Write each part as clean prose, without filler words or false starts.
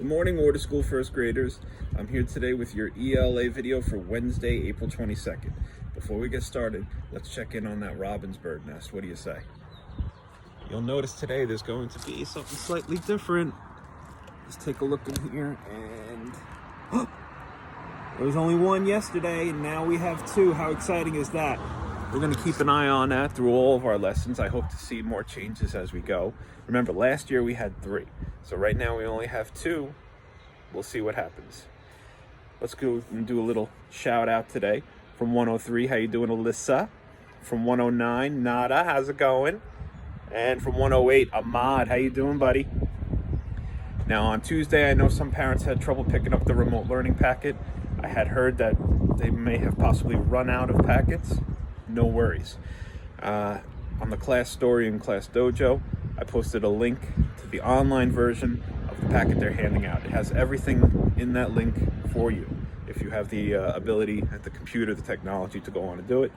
morning, Water School first graders. I'm here today with your ELA video for Wednesday, April 22nd. Before we get started, let's check in on that robin's bird nest. What do you say? You'll notice today there's going to be something slightly different. Let's take a look in here, and there was only one yesterday, and now we have two. How exciting is that? We're going to keep an eye on that through all of our lessons. I hope to see more changes as we go. Remember, last year we had 3. So right now we only have 2. We'll see what happens. Let's go and do a little shout out today. From 103, how you doing, Alyssa? From 109, Nada, how's it going? And from 108, Ahmad, how you doing, buddy? Now on Tuesday, I know some parents had trouble picking up the remote learning packet. I had heard that they may have possibly run out of packets. No worries. On the class story in Class Dojo, I posted a link to the online version of the packet they're handing out. It has everything in that link for you. If you have the ability at the computer, the technology to go on and do it.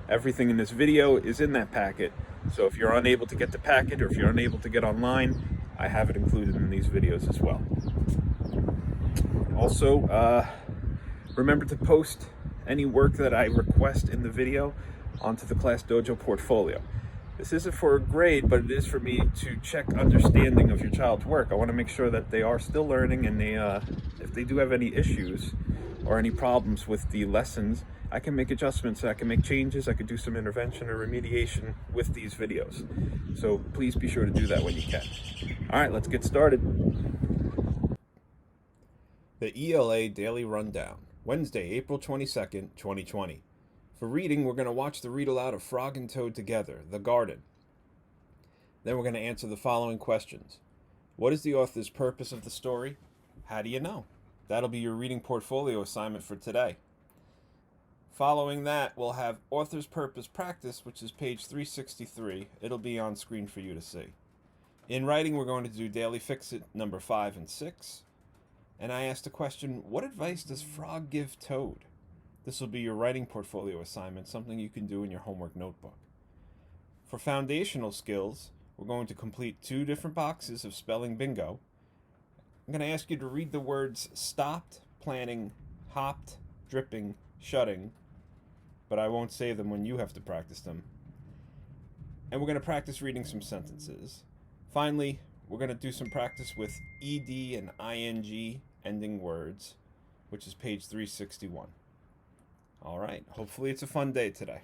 Everything in this video is in that packet. So if you're unable to get the packet or if you're unable to get online, I have it included in these videos as well. Also, remember to post any work that I request in the video onto the Class Dojo portfolio. This isn't for a grade, but it is for me to check understanding of your child's work. I want to make sure that they are still learning, and if they do have any issues or any problems with the lessons, I can make adjustments, I can make changes, I could do some intervention or remediation with these videos. So please be sure to do that when you can. All right, let's get started. The ELA Daily Rundown, Wednesday, April 22nd, 2020. For reading, we're going to watch the read aloud of Frog and Toad Together, The Garden. Then we're going to answer the following questions. What is the author's purpose of the story? How do you know? That'll be your reading portfolio assignment for today. Following that, we'll have Author's Purpose Practice, which is page 363. It'll be on screen for you to see. In writing, we're going to do Daily Fix-It number 5 and 6. And I asked the question, what advice does Frog give Toad? This will be your writing portfolio assignment, something you can do in your homework notebook. For foundational skills, we're going to complete 2 different boxes of spelling bingo. I'm going to ask you to read the words stopped, planning, hopped, dripping, shutting, but I won't say them when you have to practice them. And we're going to practice reading some sentences. Finally, we're going to do some practice with ed and ing ending words, which is page 361. All right, hopefully it's a fun day today.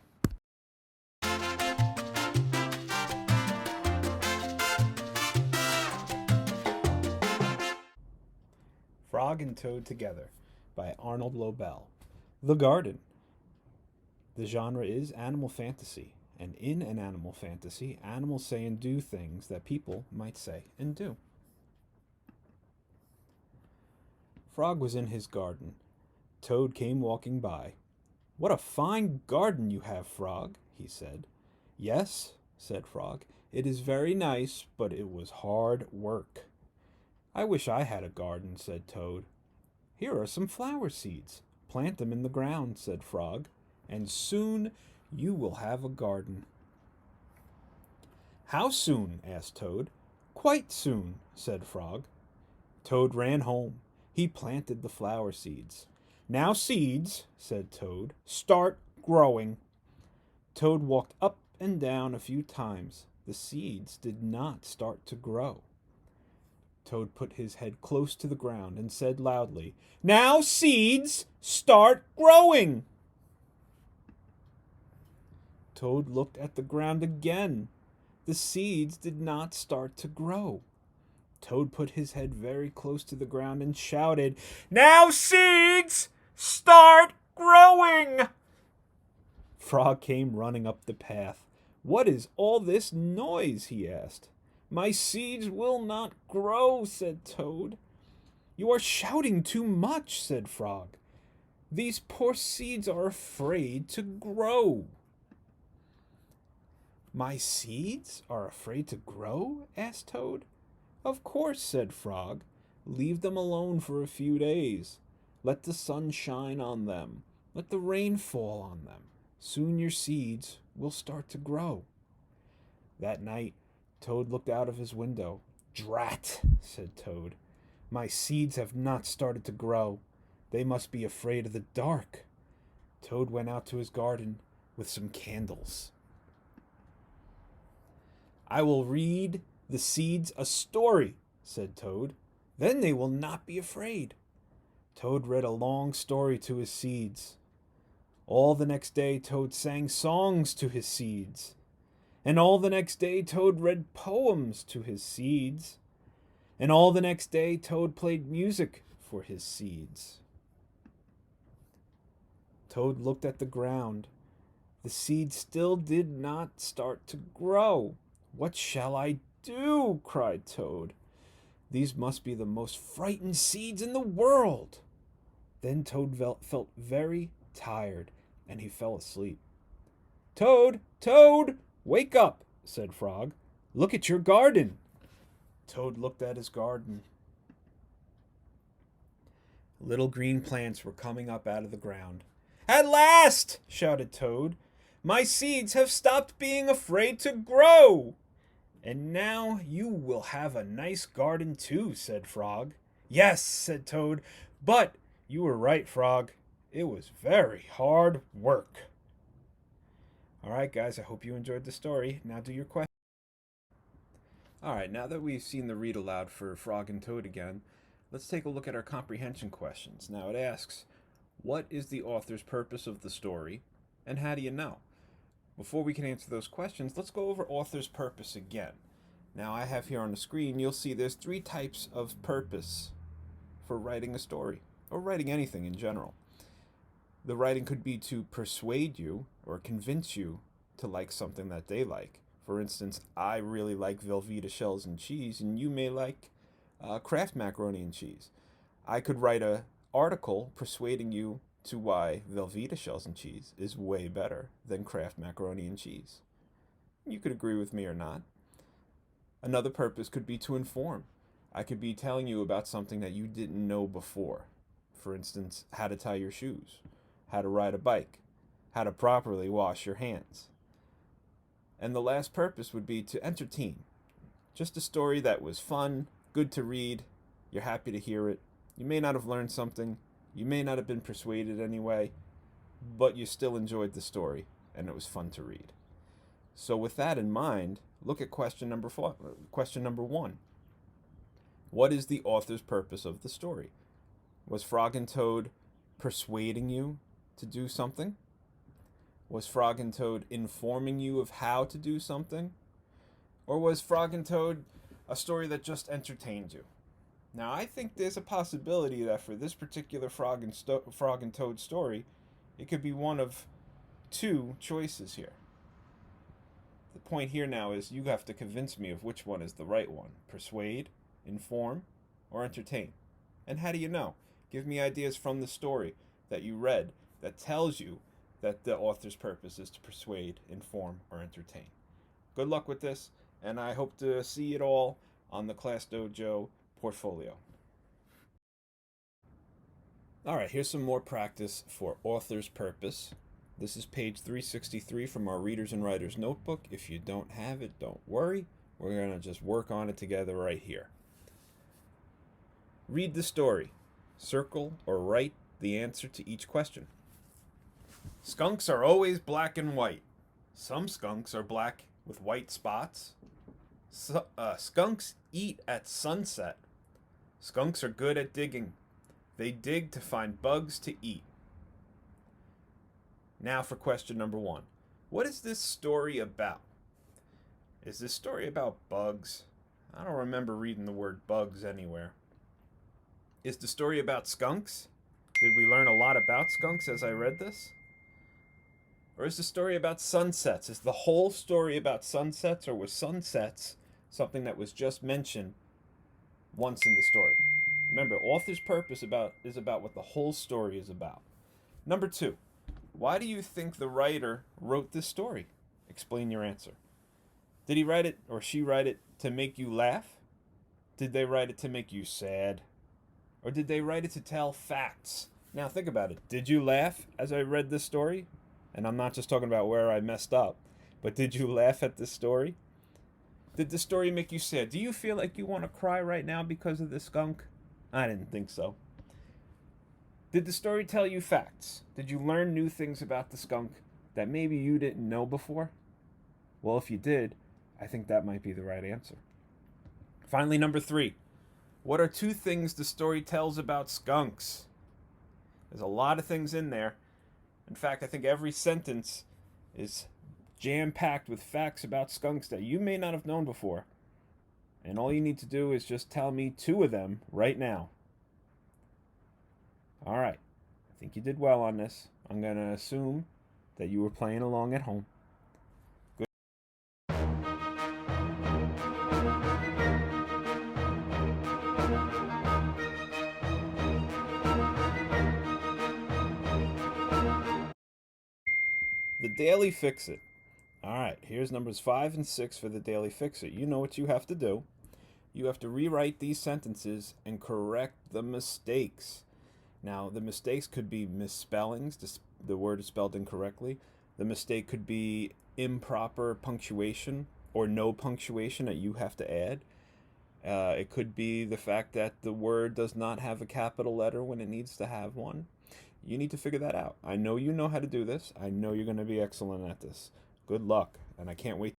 Frog and Toad Together by Arnold Lobel. The Garden. The genre is animal fantasy, and in an animal fantasy, animals say and do things that people might say and do. Frog was in his garden. Toad came walking by. "What a fine garden you have, Frog," he said. "Yes," said Frog, "it is very nice, but it was hard work." "I wish I had a garden," said Toad. "Here are some flower seeds. Plant them in the ground," said Frog, "and soon you will have a garden." "How soon?" asked Toad. "Quite soon," said Frog. Toad ran home. He planted the flower seeds. "Now, seeds," said Toad, "start growing." Toad walked up and down a few times. The seeds did not start to grow. Toad put his head close to the ground and said loudly, "Now, seeds, start growing." Toad looked at the ground again. The seeds did not start to grow. Toad put his head very close to the ground and shouted, "Now, seeds, start growing!" Frog came running up the path. "What is all this noise?" he asked. "My seeds will not grow," said Toad. "You are shouting too much," said Frog. "These poor seeds are afraid to grow." "My seeds are afraid to grow?" asked Toad. "Of course," said Frog. "Leave them alone for a few days. Let the sun shine on them. Let the rain fall on them. Soon your seeds will start to grow." That night, Toad looked out of his window. "Drat," said Toad. My seeds have not started to grow. They must be afraid of the dark. Toad went out to his garden with some candles. I will read the seeds a story, said Toad. Then they will not be afraid. Toad read a long story to his seeds. All the next day, Toad sang songs to his seeds. And all the next day, Toad read poems to his seeds. And all the next day, Toad played music for his seeds. Toad looked at the ground. The seeds still did not start to grow. What shall I do? Cried Toad. These must be the most frightened seeds in the world. Then Toad felt very tired, and he fell asleep. Toad, Toad, wake up, said Frog. Look at your garden. Toad looked at his garden. Little green plants were coming up out of the ground. At last, shouted Toad. My seeds have stopped being afraid to grow. And now you will have a nice garden too, said Frog. Yes, said Toad, but you were right, Frog. It was very hard work. All right, guys, I hope you enjoyed the story. Now do your question. All right, now that we've seen the read aloud for Frog and Toad again, let's take a look at our comprehension questions. Now it asks, what is the author's purpose of the story, and how do you know? Before we can answer those questions, let's go over author's purpose again. Now I have here on the screen, you'll see there's 3 types of purpose for writing a story, or writing anything in general. The writing could be to persuade you or convince you to like something that they like. For instance, I really like Velveeta shells and cheese, and you may like Kraft macaroni and cheese. I could write an article persuading you to why Velveeta shells and cheese is way better than Kraft macaroni and cheese. You could agree with me or not. Another purpose could be to inform. I could be telling you about something that you didn't know before. For instance, how to tie your shoes, how to ride a bike, how to properly wash your hands. And the last purpose would be to entertain. Just a story that was fun, good to read, you're happy to hear it. You may not have learned something, you may not have been persuaded anyway, but you still enjoyed the story, and it was fun to read. So with that in mind, look at question number 1. What is the author's purpose of the story? Was Frog and Toad persuading you to do something? Was Frog and Toad informing you of how to do something? Or was Frog and Toad a story that just entertained you? Now, I think there's a possibility that for this particular Frog and Toad story, it could be one of 2 choices here. The point here now is you have to convince me of which one is the right one. Persuade, inform, or entertain. And how do you know? Give me ideas from the story that you read that tells you that the author's purpose is to persuade, inform, or entertain. Good luck with this, and I hope to see it all on the Class Dojo portfolio. All right, here's some more practice for author's purpose. This is page 363 from our Readers and Writers Notebook. If you don't have it, don't worry. We're going to just work on it together right here. Read the story. Circle or write the answer to each question. Skunks are always black and white. Some skunks are black with white spots. Skunks eat at sunset. Skunks are good at digging. They dig to find bugs to eat. Now for question number 1. What is this story about? Is this story about bugs? I don't remember reading the word bugs anywhere. Is the story about skunks? Did we learn a lot about skunks as I read this? Or is the story about sunsets? Is the whole story about sunsets, or was sunsets something that was just mentioned once in the story? Remember, author's purpose is about what the whole story is about. Number 2, why do you think the writer wrote this story? Explain your answer. Did he write it or she write it to make you laugh? Did they write it to make you sad? Or did they write it to tell facts? Now think about it. Did you laugh as I read this story? And I'm not just talking about where I messed up, but did you laugh at this story? Did the story make you sad? Do you feel like you want to cry right now because of the skunk? I didn't think so. Did the story tell you facts? Did you learn new things about the skunk that maybe you didn't know before? Well, if you did, I think that might be the right answer. Finally, number 3. What are 2 things the story tells about skunks? There's a lot of things in there. In fact, I think every sentence is jam-packed with facts about skunks that you may not have known before. And all you need to do is just tell me 2 of them right now. All right. I think you did well on this. I'm going to assume that you were playing along at home. Good. The Daily Fix-It. All right, here's numbers 5 and 6 for the Daily Fix-It. You know what you have to do. You have to rewrite these sentences and correct the mistakes. Now, the mistakes could be misspellings, the word is spelled incorrectly. The mistake could be improper punctuation or no punctuation that you have to add. It could be the fact that the word does not have a capital letter when it needs to have one. You need to figure that out. I know you know how to do this. I know you're going to be excellent at this. Good luck, and I can't wait.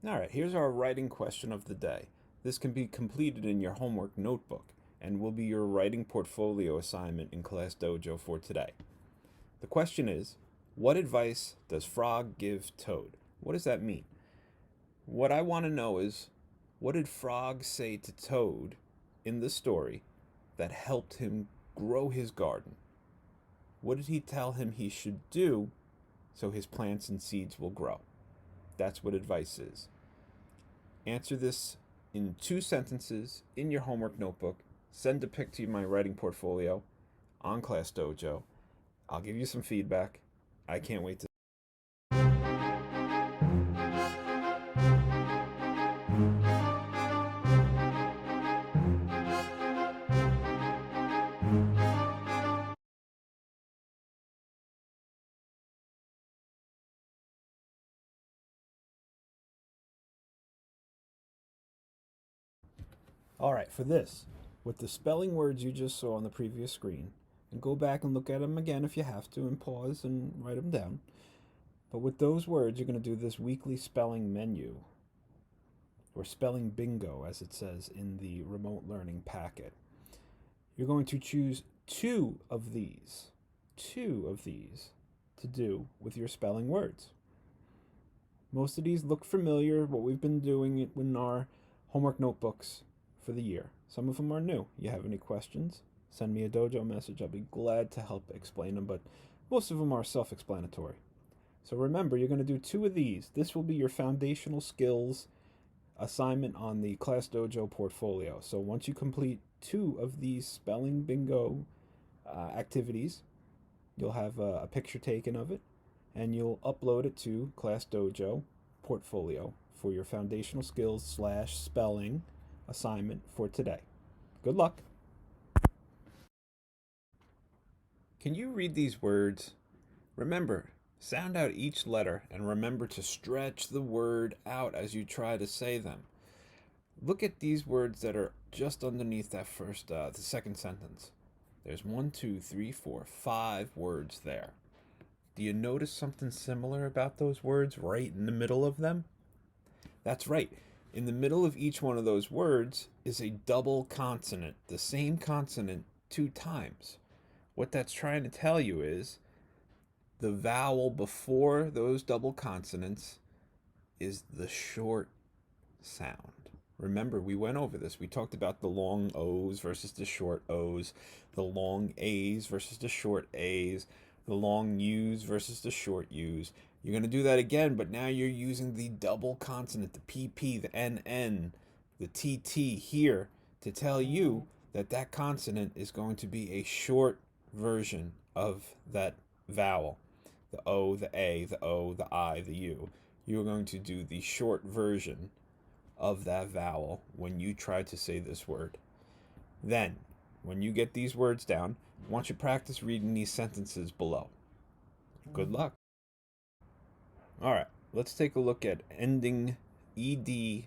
All right, here's our writing question of the day. This can be completed in your homework notebook and will be your writing portfolio assignment in Class Dojo for today. The question is, what advice does Frog give Toad? What does that mean? What I want to know is, what did Frog say to Toad in the story that helped him grow his garden? What did he tell him he should do so his plants and seeds will grow? That's what advice is. Answer this in 2 sentences in your homework notebook. Send a pic to my writing portfolio on Class Dojo. I'll give you some feedback. I can't wait to. All right, for this, with the spelling words you just saw on the previous screen, and go back and look at them again if you have to, and pause and write them down. But with those words, you're going to do this weekly spelling menu, or spelling bingo, as it says in the remote learning packet. You're going to choose two of these to do with your spelling words. Most of these look familiar, what we've been doing in our homework notebooks for the year. Some of them are new. You have any questions? Send me a dojo message. I'll be glad to help explain them, but most of them are self-explanatory. So remember, you're going to do 2 of these. This will be your foundational skills assignment on the Class Dojo portfolio. So once you complete 2 of these spelling bingo activities, you'll have a picture taken of it, and you'll upload it to Class Dojo portfolio for your foundational skills / spelling assignment for today. Good luck. Can you read these words? Remember, sound out each letter and remember to stretch the word out as you try to say them. Look at these words that are just underneath that the second sentence. There's 1, 2, 3, 4, 5 words there. Do you notice something similar about those words right in the middle of them? That's right. In the middle of each one of those words is a double consonant, the same consonant 2 times. What that's trying to tell you is the vowel before those double consonants is the short sound. Remember, we went over this. We talked about the long O's versus the short O's, the long A's versus the short A's, the long U's versus the short U's. You're going to do that again, but now you're using the double consonant, the PP, the NN, the TT here to tell you that that consonant is going to be a short version of that vowel. The O, the A, the O, the I, the U. You're going to do the short version of that vowel when you try to say this word. Then, when you get these words down, I want you to practice reading these sentences below. Good luck. All right, let's take a look at ending ED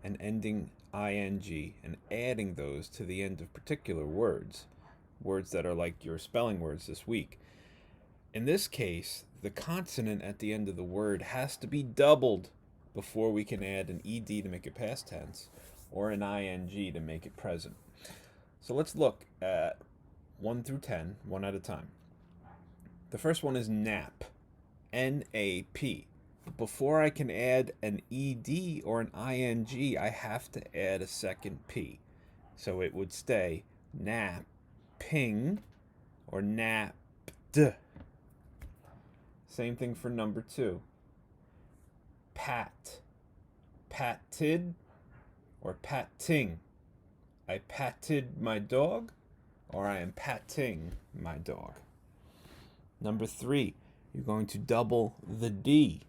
and ending ing, and adding those to the end of particular words, words that are like your spelling words this week. In this case, the consonant at the end of the word has to be doubled before we can add an ed to make it past tense or an ing to make it present. So let's look at 1 through 10, one at a time. The first one is nap, N-A-P. Before I can add an ed or an ing, I have to add a second p. So it would stay napping or napped. Same thing for number 2. Pat, patted or patting. I patted my dog, or I am patting my dog. Number 3, you're going to double the D.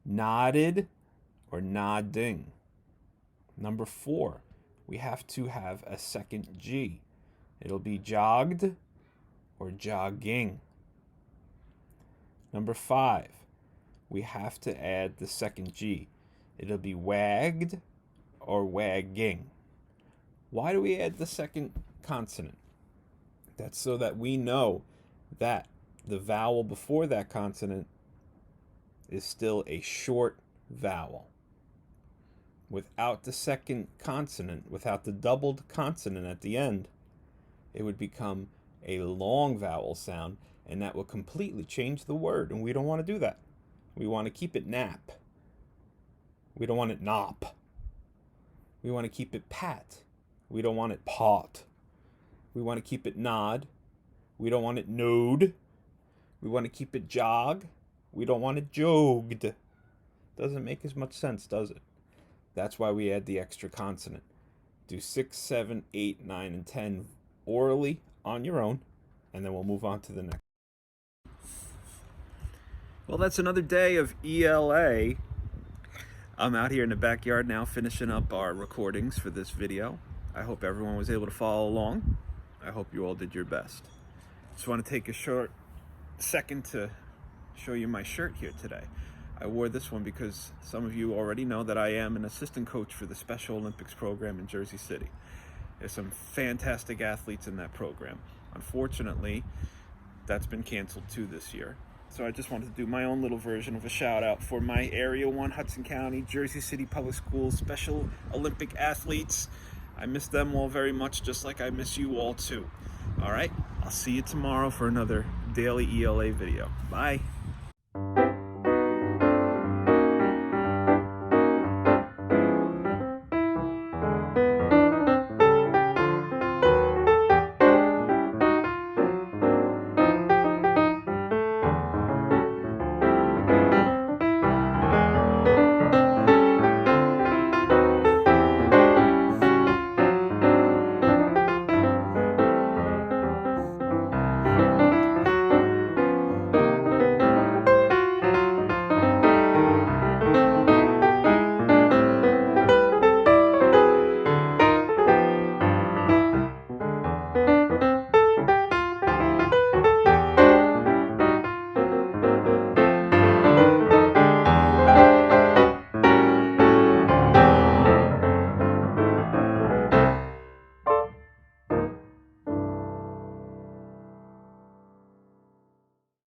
Nodded or nodding. Number 4, we have to have a second G. It'll be jogged or jogging. Number 5, we have to add the second G. It'll be wagged or wagging. Why do we add the second consonant? That's so that we know that the vowel before that consonant is still a short vowel. Without the second consonant, without the doubled consonant at the end, it would become a long vowel sound, and that will completely change the word, and we don't want to do that. We want to keep it nap. We don't want it nop. We want to keep it pat. We don't want it pot. We want to keep it nod. We don't want it node. We want to keep it jog. We don't want it jogged. Doesn't make as much sense, does it? That's why we add the extra consonant. Do 6, 7, 8, 9, and 10 orally on your own, and then we'll move on to the next. Well, that's another day of ELA. I'm out here in the backyard now finishing up our recordings for this video. I hope everyone was able to follow along. I hope you all did your best. Just want to take a short second to show you my shirt here today. I wore this one because some of you already know that I am an assistant coach for the Special Olympics program in Jersey City. There's some fantastic athletes in that program. Unfortunately, that's been canceled too this year. So I just wanted to do my own little version of a shout out for my Area 1 Hudson County, Jersey City Public Schools Special Olympic athletes. I miss them all very much, just like I miss you all too. All right, I'll see you tomorrow for another daily ELA video. Bye.